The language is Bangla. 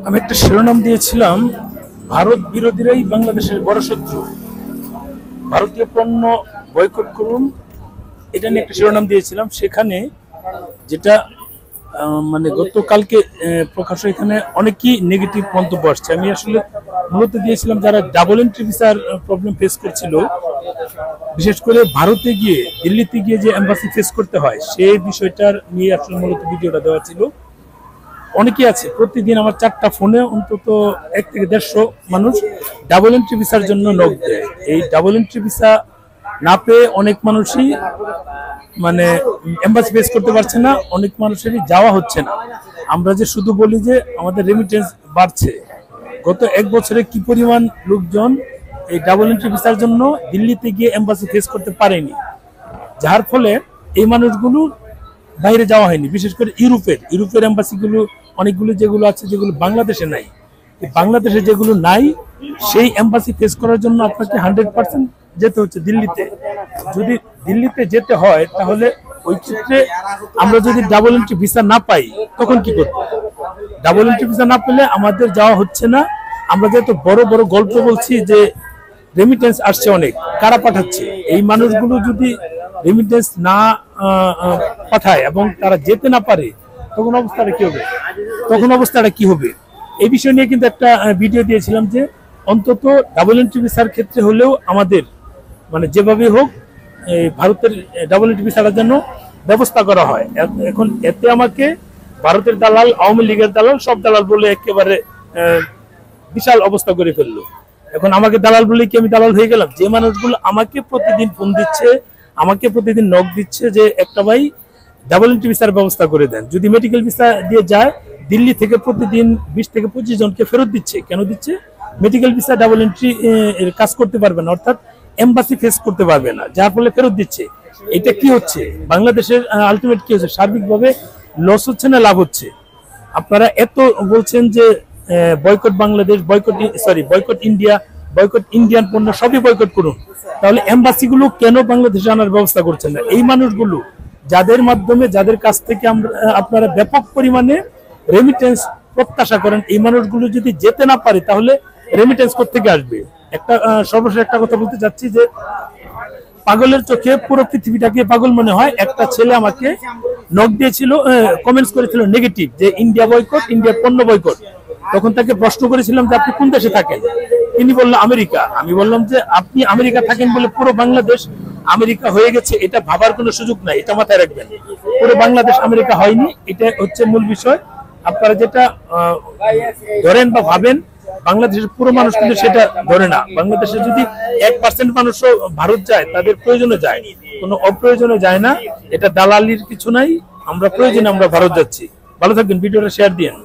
আমি একটা শিরোনাম দিয়েছিলাম, ভারত বিরোধীরাই বাংলাদেশের বড় শত্রু, ভারতীয় পণ্য বয়কট করুন। এটা নিয়ে একটা শিরোনাম দিয়েছিলাম। সেখানে যেটা মানে গতকালকে প্রকাশ, এখানে অনেকই নেগেটিভ মন্তব্য আসছে। আমি আসলে মূলত দিয়েছিলাম যারা ডাবল এন্ট্রি ভিসার প্রবলেম ফেস করছিল, বিশেষ করে ভারতে গিয়ে দিল্লিতে গিয়ে যে এম্বাসি ফেস করতে হয়, সেই বিষয়টার নিয়ে আসলে মূলত ভিডিওটা দেওয়া ছিল। অনেকেই আছে, প্রতিদিন আমার 4টা ফোনে অন্তত 1 থেকে 150 মানুষ ডাবল এন্ট্রি ভিসার জন্য নক দেয়। এই ডাবল এন্ট্রি ভিসা না পেয়ে অনেক মানুষই মানে এম্বাসি ফেস করতে পারছে না, অনেক মানুষেরই যাওয়া হচ্ছে না। আমরা যে শুধু বলি যে আমাদের রেমিটেন্স বাড়ছে, গত 1 বছরে কি পরিমাণ লোকজন এই ডাবল এন্ট্রি ভিসার জন্য দিল্লিতে গিয়ে এম্বাসি ফেস করতে পারেনি, যার ফলে এই মানুষগুলো বাইরে যাওয়া হয়নি। বিশেষ করে ইউরোপের এম্বাসিগুলো অনেকগুলো যেগুলো আছে, যেগুলো বাংলাদেশে নাই, বাংলাদেশে যেগুলো নাই সেই এম্বাসি ফেস করার জন্য আপনাকে 100% যেতে হচ্ছে দিল্লিতে। যদি দিল্লিতে যেতে হয় তাহলে ওই ক্ষেত্রে আমরা যদি ডাবল এন্ট্রি ভিসা না পাই তখন কি করব? ডাবল এন্ট্রি ভিসা না পেলে আমাদের যাওয়া হচ্ছে না। আমরা যেহেতু বড় বড় গল্প বলছি যে রেমিটেন্স আসছে অনেক, কারা পাঠাচ্ছে, এই মানুষগুলো যদি রেমিটেন্স না পাঠায় এবং তারা যেতে না পারে তখন অবস্থাটা কি হবে? এই বিষয় নিয়ে কিন্তু একটা ভিডিও দিয়েছিলাম যে অন্তত ডাবল এন্ট্রি ভিসার ক্ষেত্রে হলেও আমাদের মানে যেভাবে হোক ভারতের ডাবল এন্ট্রি ভিসার জন্য ব্যবস্থা করা হয়। এখন এতে আমাকে ভারতের দালাল, আওয়ামী লীগের দালাল, সব দালাল বলে একেবারে বিশাল অবস্থা করে ফেললো। এখন আমাকে দালাল বলে কি আমি দালাল হয়ে গেলাম? যে মানুষগুলো আমাকে প্রতিদিন ফোন দিচ্ছে, আমাকে প্রতিদিন নক দিচ্ছে যে একটা ভাই ডাবল এন্ট্রি ভিসার ব্যবস্থা করে দেন, যদি মেডিকেল ভিসা দিয়ে যায় দিল্লি থেকে প্রতিদিন 20 থেকে 25 জনকে ফেরত দিচ্ছে। কেন দিচ্ছে? মেডিকেল ভিসা ডাবল এন্ট্রি কাজ করতে পারবে না, অর্থাৎ এম্বাসি ফেস করতে পারবে না, যার ফলে ফেরত দিচ্ছে। এটা কি হচ্ছে? বাংলাদেশের আলটিমেট কি হচ্ছে? সার্বিকভাবে লস হচ্ছে না লাভ হচ্ছে? আপনারা এত বলছেন যে boycott Bangladesh, boycott India, boycott Indian পণ্য সবই বয়কট করুন, তাহলে এম্বাসিগুলো কেন বাংলাদেশে আনার ব্যবস্থা করছেন না? এই মানুষগুলো যাদের মাধ্যমে, যাদের কাছ থেকে আপনারা ব্যাপক পরিমাণে রেমিটেন্স প্রত্যাশা করেন, এই মানুষগুলো যদি যেতে না পারে তাহলে রেমিটেন্স কোত্থেকে আসবে? সর্বশেষ একটা কথা বলতে চাচ্ছি যে পাগলের চোখে পুরো পৃথিবীটাকে পাগল মনে হয়। একটা ছেলে আমাকে নক দিয়েছিল, কমেন্টস করেছিল নেগেটিভ, যে ইন্ডিয়া বয়কট, ইন্ডিয়ার পণ্য বয়কট। তখন তাকে প্রশ্ন করেছিলাম যে আপনি কোন দেশে থাকেন? তিনি বলল আমেরিকা। আমি বললাম যে আপনি আমেরিকা থাকেন বলে পুরো বাংলাদেশ আমেরিকা হয়ে গেছে, এটা ভাবার কোনো সুযোগ নাই, এটা মাথায় রাখবেন। পুরো বাংলাদেশ আমেরিকা হয়নি, এটা হচ্ছে মূল বিষয়। আপনারা যেটা ধরেন বা ভাবেন, বাংলাদেশের পুরো মানুষ কিন্তু সেটা ধরে না। বাংলাদেশে যদি 1% মানুষও ভারত যায়, তাদের প্রয়োজনে যায়, কোনো অপ্রয়োজনে যায় না। এটা দালালির কিছু নাই, আমরা প্রয়োজনে আমরা ভারত যাচ্ছি। ভালো থাকবেন, ভিডিওটা শেয়ার দিন।